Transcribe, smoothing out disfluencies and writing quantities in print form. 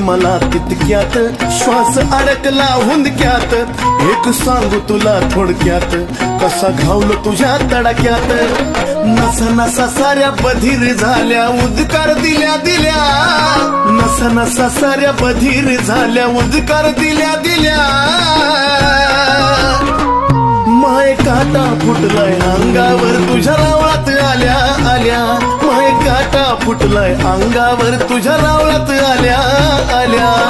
मला तितक्यात, श्वास अडकला हुंदक्यात. एक सांगू तुला थोडक्यात, कसा घावलो तुझ्या तडाक्यात. नसा नसा साऱ्या बधीर झाल्या, उद्कार दिल्या दिल्या. नसा नसा साऱ्या बधीर झाल्या, उद्कार दिल्या दिल्या. माय काटा फुटलाय अंगावर तुझ्या रावळात आल्या आल्या. माय काटा फुटलाय अंगावर तुझ्या रावळात आल्या आल्या.